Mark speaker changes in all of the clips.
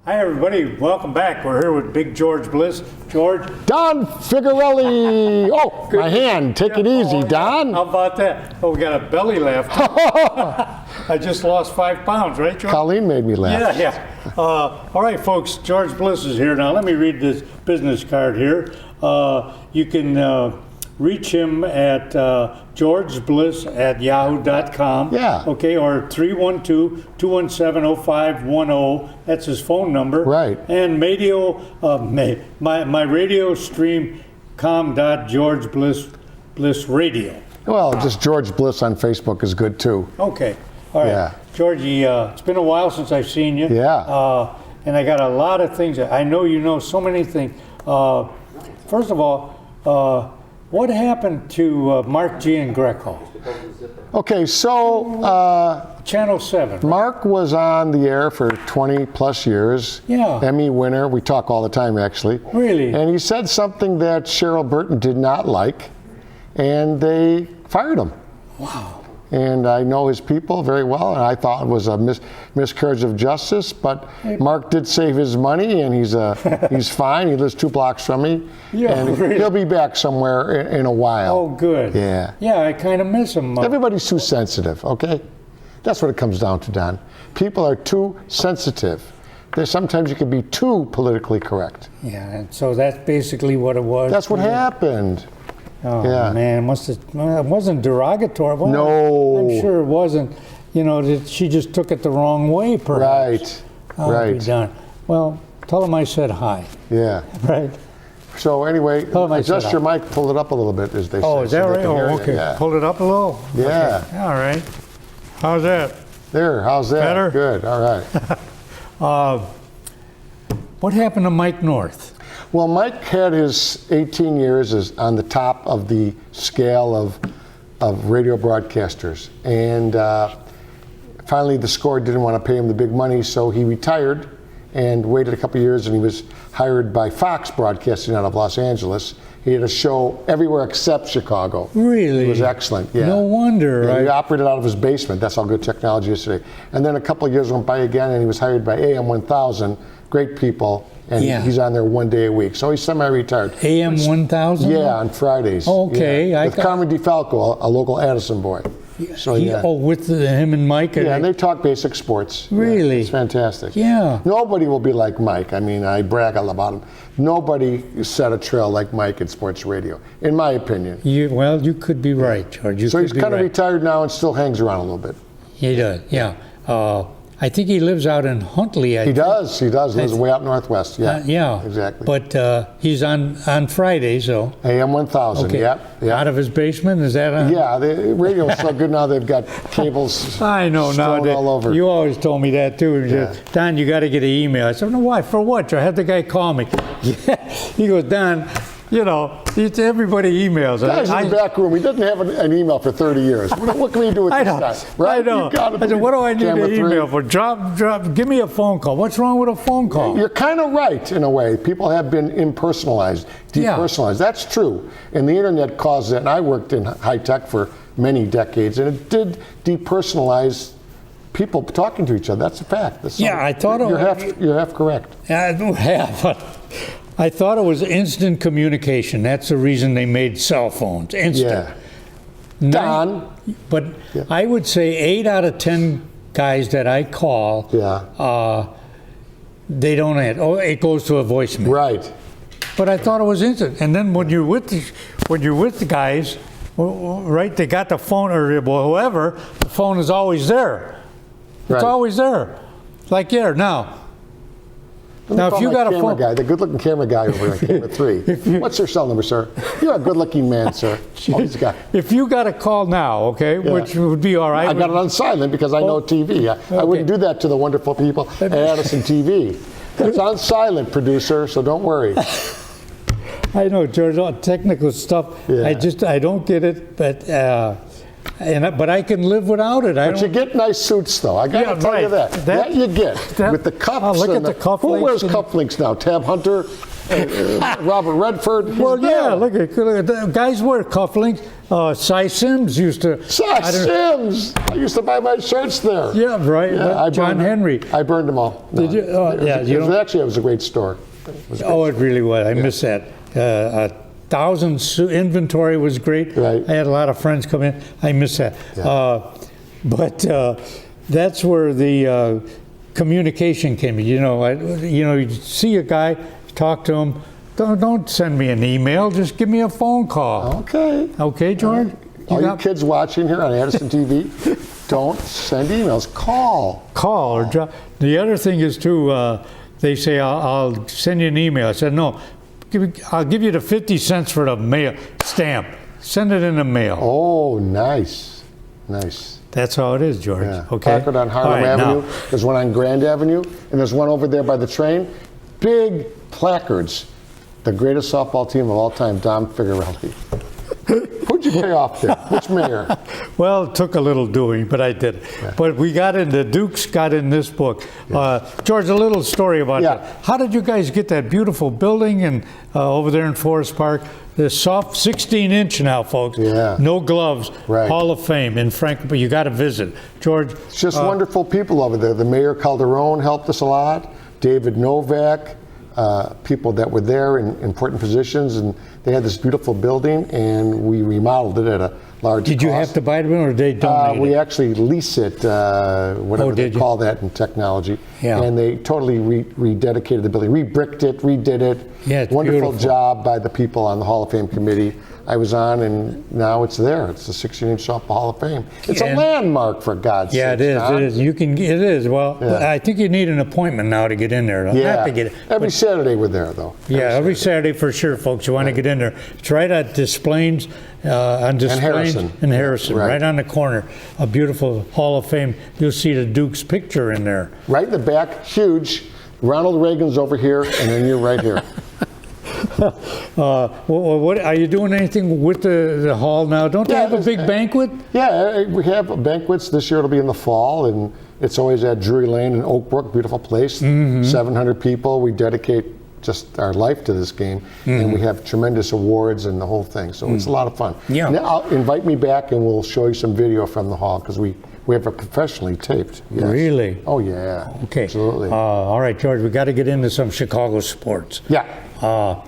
Speaker 1: Hi everybody, welcome back. We're here with Big George Bliss. George.
Speaker 2: Don Figarelli. Oh, my hand. Take it easy, Don.
Speaker 1: How about that? Oh, we got a belly laugh. I just lost 5 pounds, right, George?
Speaker 2: Colleen made me laugh.
Speaker 1: Yeah. All right, folks, George Bliss is here. Now, let me read this business card here. You can reach him at georgebliss@yahoo.com.
Speaker 2: Yeah.
Speaker 1: Okay, or 312-217-0510. That's his phone number.
Speaker 2: Right.
Speaker 1: And my radio stream com.georgebliss radio.
Speaker 2: Well, just George Bliss on Facebook is good too.
Speaker 1: Okay. All right.
Speaker 2: Yeah.
Speaker 1: Georgie, it's been a while since I've seen you.
Speaker 2: Yeah.
Speaker 1: And I got a lot of things. I know you know so many things. First of all, what happened to Mark Giangreco?
Speaker 2: Okay, so
Speaker 1: Channel 7.
Speaker 2: Mark was on the air for 20 plus years.
Speaker 1: Yeah.
Speaker 2: Emmy winner. We talk all the time, actually.
Speaker 1: Really?
Speaker 2: And he said something that Cheryl Burton did not like, and they fired him.
Speaker 1: Wow.
Speaker 2: And I know his people very well, and I thought it was a miscarriage of justice. But Mark did save his money, and he's fine. He lives 2 blocks from me, and
Speaker 1: really?
Speaker 2: he'll be back somewhere in a while.
Speaker 1: Oh, good.
Speaker 2: Yeah.
Speaker 1: Yeah, I kind of miss him.
Speaker 2: Everybody's too sensitive. Okay, that's what it comes down to, Don. People are too sensitive. Sometimes you can be too politically correct.
Speaker 1: Yeah, and so that's basically what it was.
Speaker 2: That's what happened.
Speaker 1: Oh,
Speaker 2: Yeah.
Speaker 1: man, it wasn't derogatory. Well,
Speaker 2: No.
Speaker 1: I'm sure it wasn't. You know, she just took it the wrong way, perhaps.
Speaker 2: Right. Right.
Speaker 1: Be done. Well, tell him I said hi.
Speaker 2: Yeah.
Speaker 1: Right.
Speaker 2: So anyway,
Speaker 1: Tell him I said
Speaker 2: adjust your mic, pull it up a little bit, as they say.
Speaker 1: Oh, is that
Speaker 2: so they
Speaker 1: right?
Speaker 2: can hear
Speaker 1: Oh,
Speaker 2: you.
Speaker 1: okay.
Speaker 2: Yeah.
Speaker 1: Pull it up a little?
Speaker 2: Yeah.
Speaker 1: Okay. All right. How's that?
Speaker 2: There, how's that?
Speaker 1: Better?
Speaker 2: Good, all right.
Speaker 1: What happened to Mike North?
Speaker 2: Well, Mike had his 18 years as on the top of the scale of radio broadcasters. And finally the score didn't want to pay him the big money, so he retired and waited a couple years, and he was hired by Fox Broadcasting out of Los Angeles. He had a show everywhere except Chicago.
Speaker 1: Really?
Speaker 2: It was excellent, yeah.
Speaker 1: No wonder.
Speaker 2: Yeah, he
Speaker 1: right?
Speaker 2: operated out of his basement. That's how good technology is today. And then a couple of years went by again, and he was hired by AM 1000. Great people, and
Speaker 1: Yeah.
Speaker 2: he's on there 1 day a week. So he's semi-retired.
Speaker 1: AM 1000?
Speaker 2: Yeah, on Fridays.
Speaker 1: Okay,
Speaker 2: Yeah.
Speaker 1: I
Speaker 2: With
Speaker 1: got-
Speaker 2: Carmen DeFalco, a local Addison boy. So yeah.
Speaker 1: Oh, with him and Mike?
Speaker 2: Yeah, and they talk basic sports.
Speaker 1: Really?
Speaker 2: Yeah, it's fantastic.
Speaker 1: Yeah.
Speaker 2: Nobody will be like Mike. I mean, I brag about him. Nobody set a trail like Mike in sports radio, in my opinion.
Speaker 1: Well, you could be right, George. You
Speaker 2: So
Speaker 1: could
Speaker 2: he's
Speaker 1: be
Speaker 2: kind of
Speaker 1: right.
Speaker 2: retired now and still hangs around a little bit.
Speaker 1: He does, yeah. I think he lives out in Huntley.
Speaker 2: He does. Lives way out northwest. Yeah.
Speaker 1: Yeah.
Speaker 2: Exactly.
Speaker 1: But he's on Fridays, so.
Speaker 2: AM 1000.
Speaker 1: Okay.
Speaker 2: Yep.
Speaker 1: Out of his basement, is that on?
Speaker 2: Yeah, the radio's so good now they've got cables
Speaker 1: I know now.
Speaker 2: strewn all over.
Speaker 1: You always told me that too.
Speaker 2: Yeah.
Speaker 1: Don, you got to get an email. I said, no, why? For what? I had the guy call me. Yeah. He goes, Don, you know, everybody emails.
Speaker 2: Guys in the back room, he doesn't have an email for 30 years. What can we do with
Speaker 1: I
Speaker 2: this
Speaker 1: know.
Speaker 2: guy? Right?
Speaker 1: I know. I said, what do I need
Speaker 2: Camera
Speaker 1: an email
Speaker 2: 3.
Speaker 1: for? Drop. Give me a phone call. What's wrong with a phone call?
Speaker 2: You're kind of right in a way. People have been impersonalized, depersonalized. That's true. And the internet caused that. And I worked in high tech for many decades, and it did depersonalize people talking to each other. That's a fact. That's
Speaker 1: I thought
Speaker 2: you're half correct.
Speaker 1: But I thought it was instant communication. That's the reason they made cell phones. Instant.
Speaker 2: Yeah. Don.
Speaker 1: But I would say 8 out of 10 guys that I call, they don't answer. Oh, it goes to a voicemail.
Speaker 2: Right.
Speaker 1: But I thought it was instant. And then when you're with the guys, right? They got the phone or whoever. The phone is always there. It's always there. Like here now. Now, if you got a phone
Speaker 2: guy, the good-looking camera guy over there, camera 3. What's your cell number, sir? You're a good-looking man, sir. Oh, he's got.
Speaker 1: If you got a call now, okay, which would be all right.
Speaker 2: I got it on silent because I know TV. I wouldn't do that to the wonderful people at Addison TV. It's on silent, producer, so don't worry.
Speaker 1: I know, George, all technical stuff.
Speaker 2: Yeah.
Speaker 1: I don't get it, but but I can live without it.
Speaker 2: But you get nice suits, though. I got to tell you that. That you get. With the cuffs.
Speaker 1: Look at the cufflinks.
Speaker 2: Who wears cufflinks now? Tab Hunter? Robert Redford?
Speaker 1: Well, yeah, look at the guys wear cufflinks. Cy Sims used to.
Speaker 2: Cy Sims! I used to buy my shirts there.
Speaker 1: Yeah, right.
Speaker 2: Yeah,
Speaker 1: John Henry.
Speaker 2: I burned them all.
Speaker 1: Did you?
Speaker 2: Actually, it was a great store.
Speaker 1: It really was. I miss that. 1,000 inventory was great.
Speaker 2: Right.
Speaker 1: I had a lot of friends come in. I miss that.
Speaker 2: Yeah.
Speaker 1: But that's where the communication came in. You see a guy, talk to him. Don't send me an email. Just give me a phone call.
Speaker 2: Okay.
Speaker 1: Okay, George?
Speaker 2: You kids watching here on Addison TV, don't send emails. Call.
Speaker 1: Or the other thing is, too, they say, I'll send you an email. I said, no, I'll give you the 50 cents for the mail stamp. Send it in the mail.
Speaker 2: Oh, nice. Nice.
Speaker 1: That's how it is, George.
Speaker 2: Yeah.
Speaker 1: Okay.
Speaker 2: Placard on Harlem Avenue. Now, there's one on Grand Avenue, and there's one over there by the train. Big placards. The greatest softball team of all time, Dom Figarelli. Who'd you pay off there? Which mayor?
Speaker 1: Well, it took a little doing, but I did it. Yeah. But the Dukes got in this book. Yeah. George, a little story about that. How did you guys get that beautiful building and over there in Forest Park? The soft 16-inch now, folks.
Speaker 2: Yeah.
Speaker 1: No gloves.
Speaker 2: Right.
Speaker 1: Hall of Fame in Franklin, but you got to visit. George.
Speaker 2: It's just wonderful people over there. The Mayor Calderon helped us a lot. David Novak. People that were there in important positions, and they had this beautiful building, and we remodeled it at a large
Speaker 1: Did
Speaker 2: cost.
Speaker 1: you have to buy it, or did they donate
Speaker 2: We
Speaker 1: it?
Speaker 2: actually lease it, whatever they call that in technology.
Speaker 1: Yeah.
Speaker 2: And they totally rededicated the building, re-bricked it, redid it.
Speaker 1: Yeah, it's
Speaker 2: wonderful
Speaker 1: beautiful.
Speaker 2: job by the people on the Hall of Fame committee. I was on, and now it's there. It's the 16-inch softball Hall of Fame. It's a landmark, for God's sake.
Speaker 1: Yeah, it is.
Speaker 2: Don.
Speaker 1: It is. It is. Well, I think you need an appointment now to get in there.
Speaker 2: Yeah.
Speaker 1: Not to get it,
Speaker 2: every Saturday we're there, though.
Speaker 1: Every Saturday for sure, folks. You want to get in there. It's right at Displains, on Displains
Speaker 2: Harrison.
Speaker 1: Harrison, right on the corner. A beautiful Hall of Fame. You'll see the Duke's picture in there.
Speaker 2: Right in the back, huge. Ronald Reagan's over here, and then you're right here.
Speaker 1: What are you doing anything with the hall now? Don't they have a big banquet?
Speaker 2: Yeah, we have banquets. This year it'll be in the fall, and it's always at Drury Lane in Oak Brook, beautiful place. 700 people. We dedicate just our life to this game, and we have tremendous awards and the whole thing. So it's a lot of fun.
Speaker 1: Yeah.
Speaker 2: Now, invite me back, and we'll show you some video from the hall, because we have it professionally taped. Yes.
Speaker 1: Really?
Speaker 2: Oh, yeah.
Speaker 1: Okay.
Speaker 2: Absolutely.
Speaker 1: All right, George, we got to get into some Chicago sports.
Speaker 2: Yeah.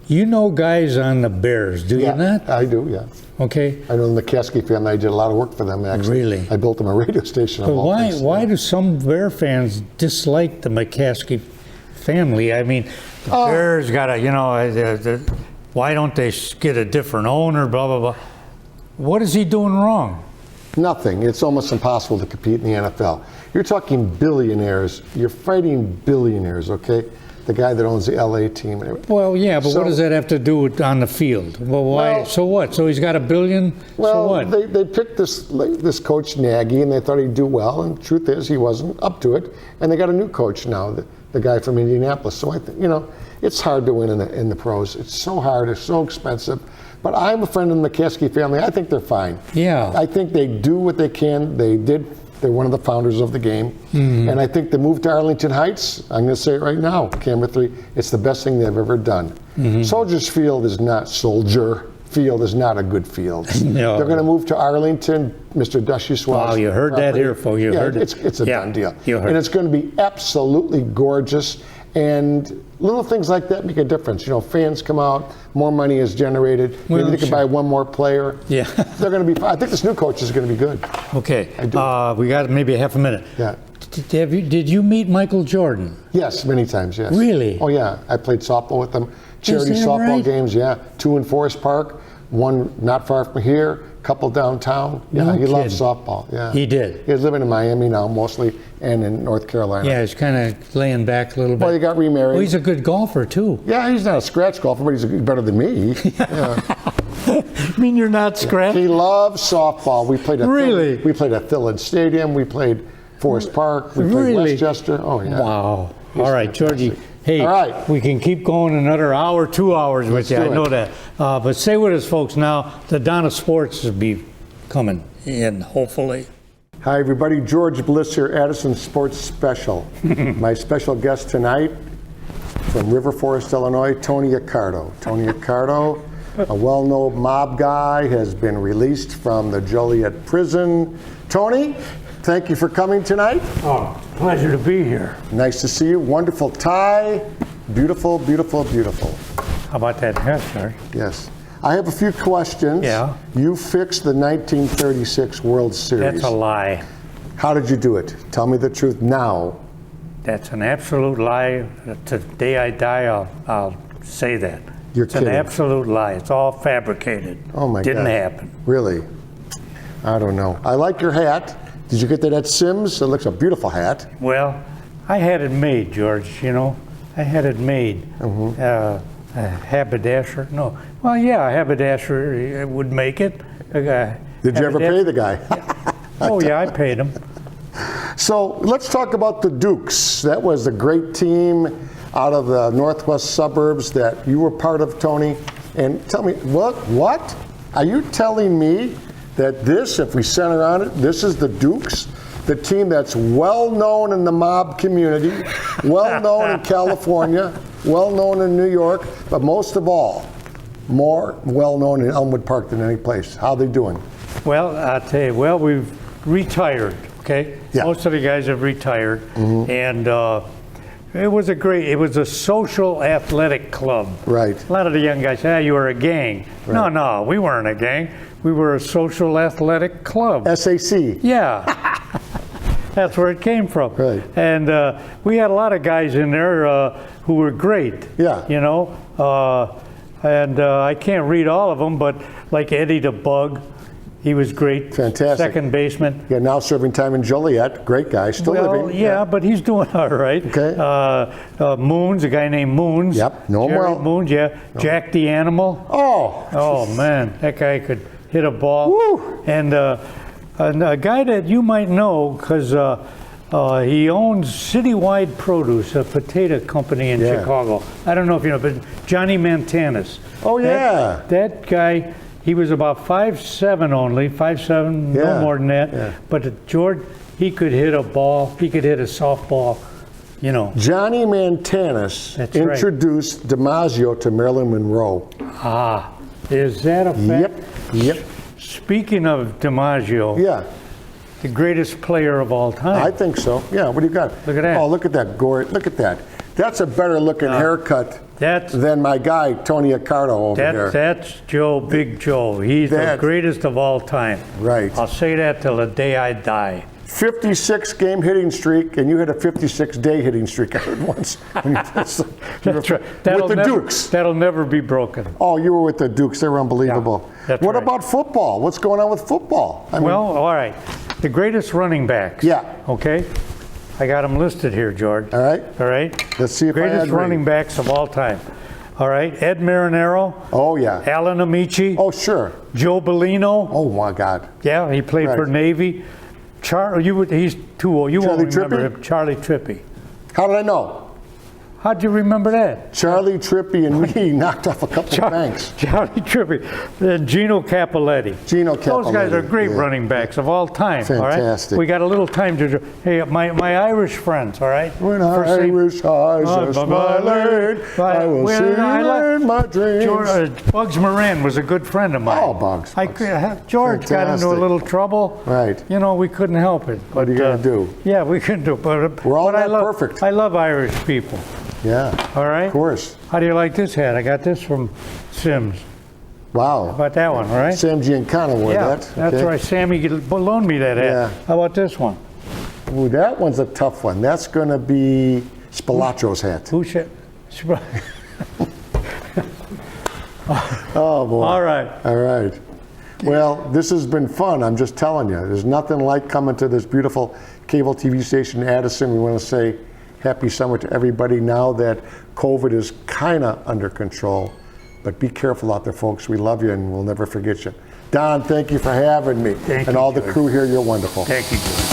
Speaker 1: You know guys on the Bears, do you not?
Speaker 2: I do, yeah.
Speaker 1: Okay.
Speaker 2: I know the McCaskey family. I did a lot of work for them, actually.
Speaker 1: Really?
Speaker 2: I built them a radio station.
Speaker 1: But why do some Bear fans dislike the McCaskey family? I mean, the Bears got to, why don't they get a different owner, blah, blah, blah. What is he doing wrong?
Speaker 2: Nothing. It's almost impossible to compete in the NFL. You're talking billionaires. You're fighting billionaires, okay? The guy that owns the LA team.
Speaker 1: Well, yeah, but what does that have to do with on the field? Well, why?
Speaker 2: Well,
Speaker 1: so what? So he's got $1 billion?
Speaker 2: Well,
Speaker 1: so what?
Speaker 2: They picked this coach Nagy, and they thought he'd do well. And the truth is, he wasn't up to it. And they got a new coach now, the guy from Indianapolis. So I think it's hard to win in the pros. It's so hard. It's so expensive. But I'm a friend of the McCaskey family. I think they're fine.
Speaker 1: Yeah.
Speaker 2: I think they do what they can. They're one of the founders of the game. And I think the move to Arlington Heights, I'm going to say it right now, Camera 3, it's the best thing they've ever done. Soldiers Field is not Soldier Field is not a good field.
Speaker 1: No.
Speaker 2: They're going to move to Arlington, Mr. Dushyswell's.
Speaker 1: Wow, you heard that here, folks. You heard it.
Speaker 2: It's a done deal.
Speaker 1: You heard
Speaker 2: and it's going to be absolutely gorgeous. And little things like that make a difference. Fans come out, more money is generated. Maybe they can buy one more player.
Speaker 1: Yeah.
Speaker 2: They're going to be. I think this new coach is going to be good.
Speaker 1: Okay.
Speaker 2: I do.
Speaker 1: We got maybe half a minute.
Speaker 2: Yeah.
Speaker 1: Did you meet Michael Jordan?
Speaker 2: Yes, many times. Yes.
Speaker 1: Really?
Speaker 2: Oh yeah. I played softball with them. Charity
Speaker 1: Is that
Speaker 2: softball
Speaker 1: right?
Speaker 2: games. Yeah. 2 in Forest Park. 1 not far from here. Couple downtown. Yeah.
Speaker 1: No
Speaker 2: He loved
Speaker 1: kidding.
Speaker 2: softball. Yeah.
Speaker 1: He did.
Speaker 2: He's living in Miami now, mostly, and in North Carolina.
Speaker 1: Yeah, he's kind of laying back a little bit.
Speaker 2: Well, he got remarried.
Speaker 1: Well, he's a good golfer too.
Speaker 2: Yeah, he's not a scratch golfer, but he's better than me.
Speaker 1: I mean, you're not scratch.
Speaker 2: He loves softball. We played at
Speaker 1: Really?
Speaker 2: We played at Thillard Stadium. We played Forest Park. We played
Speaker 1: Really?
Speaker 2: Westchester. Oh yeah.
Speaker 1: Wow. All right, Georgie. Hey,
Speaker 2: All right.
Speaker 1: we can keep going another hour, 2 hours with
Speaker 2: Let's
Speaker 1: you.
Speaker 2: do
Speaker 1: I
Speaker 2: it.
Speaker 1: know that. But stay with us, folks. Now, the Donna Sports will be coming in, hopefully.
Speaker 2: Hi, everybody. George Bliss here, Addison Sports Special. My special guest tonight from River Forest, Illinois, Tony Accardo. Tony Accardo, a well-known mob guy, has been released from the Joliet prison. Tony, thank you for coming tonight.
Speaker 1: Oh, pleasure to be here.
Speaker 2: Nice to see you. Wonderful tie. Beautiful, beautiful, beautiful.
Speaker 1: How about that hat, sir?
Speaker 2: Yes. I have a few questions.
Speaker 1: Yeah.
Speaker 2: You fixed the 1936 World Series.
Speaker 1: That's a lie.
Speaker 2: How did you do it? Tell me the truth now.
Speaker 1: That's an absolute lie. To the day I die, I'll say that.
Speaker 2: You're
Speaker 1: it's
Speaker 2: kidding.
Speaker 1: an absolute lie. It's all fabricated.
Speaker 2: Oh my God.
Speaker 1: Didn't happen.
Speaker 2: Really? I don't know. I like your hat. Did you get that at Sims? It looks a beautiful hat.
Speaker 1: Well, I had it made, George, you know. I had it made. A haberdasher? No. Well, yeah, a haberdasher would make it.
Speaker 2: Did you ever pay the guy?
Speaker 1: Oh, yeah, I paid him.
Speaker 2: So let's talk about the Dukes. That was a great team out of the northwest suburbs that you were part of, Tony. And tell me, what? Are you telling me that this, if we center on it, this is the Dukes? The team that's well known in the mob community, well known in California, well known in New York, but most of all, more well known in Elmwood Park than any place. How are they doing?
Speaker 1: Well, I'll tell you, we've retired, okay?
Speaker 2: Yeah.
Speaker 1: Most of the guys have retired. And it was a social athletic club.
Speaker 2: Right.
Speaker 1: A lot of the young guys say, you were a gang.
Speaker 2: Right.
Speaker 1: No, we weren't a gang. We were a social athletic club.
Speaker 2: SAC.
Speaker 1: Yeah. That's where it came from.
Speaker 2: Right.
Speaker 1: And we had a lot of guys in there who were great.
Speaker 2: Yeah.
Speaker 1: You know, and I can't read all of them, but like Eddie the Bug, he was great.
Speaker 2: Fantastic.
Speaker 1: Second baseman.
Speaker 2: Yeah, now serving time in Joliet. Great guy, still living.
Speaker 1: Yeah, but he's doing all right.
Speaker 2: Okay.
Speaker 1: Moons, a guy named Moons.
Speaker 2: Yep, know him
Speaker 1: Jerry
Speaker 2: well.
Speaker 1: Moons, yeah. No. Jack the Animal.
Speaker 2: Oh
Speaker 1: Man, that guy could hit a ball.
Speaker 2: Woo.
Speaker 1: And a guy that you might know because he owns Citywide Produce, a potato company in Chicago. I don't know if you know, but Johnny Mantanis.
Speaker 2: Oh, yeah.
Speaker 1: That guy, he was about 5'7" only, 5'7", no more than that.
Speaker 2: Yeah.
Speaker 1: But George, he could hit a ball, he could hit a softball, you know.
Speaker 2: Johnny Mantanis introduced DiMaggio to Marilyn Monroe.
Speaker 1: Ah, is that a fact?
Speaker 2: Yep.
Speaker 1: Speaking of DiMaggio, the greatest player of all time.
Speaker 2: I think so. Yeah, what do you got?
Speaker 1: Look at that.
Speaker 2: Oh, look at that, Gory. Look at that. That's a better looking haircut than my guy, Tony Accardo over there.
Speaker 1: That's Joe, Big Joe. He's the greatest of all time.
Speaker 2: Right.
Speaker 1: I'll say that till the day I die.
Speaker 2: 56-game hitting streak, and you had a 56-day hitting streak, I heard once.
Speaker 1: That's right.
Speaker 2: With the Dukes.
Speaker 1: That'll never be broken.
Speaker 2: Oh, you were with the Dukes. They were unbelievable.
Speaker 1: Yeah,
Speaker 2: what about football? What's going on with football? I mean,
Speaker 1: all right. The greatest running backs.
Speaker 2: Yeah.
Speaker 1: Okay. I got them listed here, George.
Speaker 2: All right.
Speaker 1: All right.
Speaker 2: Let's see if
Speaker 1: greatest running backs of all time. All right. Ed Marinaro.
Speaker 2: Oh, yeah.
Speaker 1: Alan Amici.
Speaker 2: Oh, sure.
Speaker 1: Joe Bellino.
Speaker 2: Oh, my God.
Speaker 1: Yeah, he played for Navy. He's too old. You won't remember him. Charlie Trippi.
Speaker 2: How did I know?
Speaker 1: How'd you remember that?
Speaker 2: Charlie Trippi and me knocked off a couple of banks.
Speaker 1: Charlie Trippi. Gino Cappelletti. Those guys are great running backs of all time.
Speaker 2: Fantastic.
Speaker 1: All right? We got a little time to... Hey, my Irish friends, all right?
Speaker 2: When Irish eyes are smiling, I will sing in my dreams.
Speaker 1: Bugs Moran was a good friend of mine.
Speaker 2: Oh, Bugs.
Speaker 1: George got into a little trouble.
Speaker 2: Right.
Speaker 1: You know, we couldn't help it.
Speaker 2: What are you going to do?
Speaker 1: Yeah, we couldn't do it. But
Speaker 2: we're all not perfect.
Speaker 1: I love Irish people.
Speaker 2: Yeah.
Speaker 1: All right.
Speaker 2: Of course.
Speaker 1: How do you like this hat? I got this from Sims.
Speaker 2: Wow.
Speaker 1: How about that one, all right?
Speaker 2: Sam Giancana wore that.
Speaker 1: That's right. Sammy loaned me that hat.
Speaker 2: Yeah.
Speaker 1: How about this one?
Speaker 2: Ooh, that one's a tough one. That's going to be Spilaccio's hat.
Speaker 1: Who should?
Speaker 2: Oh, boy.
Speaker 1: All right.
Speaker 2: All right. Well, this has been fun. I'm just telling you. There's nothing like coming to this beautiful cable TV station in Addison. We want to say happy summer to everybody now that COVID is kind of under control. But be careful out there, folks. We love you, and we'll never forget you. Don, thank you for having me.
Speaker 1: Thank
Speaker 2: and
Speaker 1: you,
Speaker 2: all
Speaker 1: George.
Speaker 2: the crew here, you're wonderful.
Speaker 1: Thank you, George.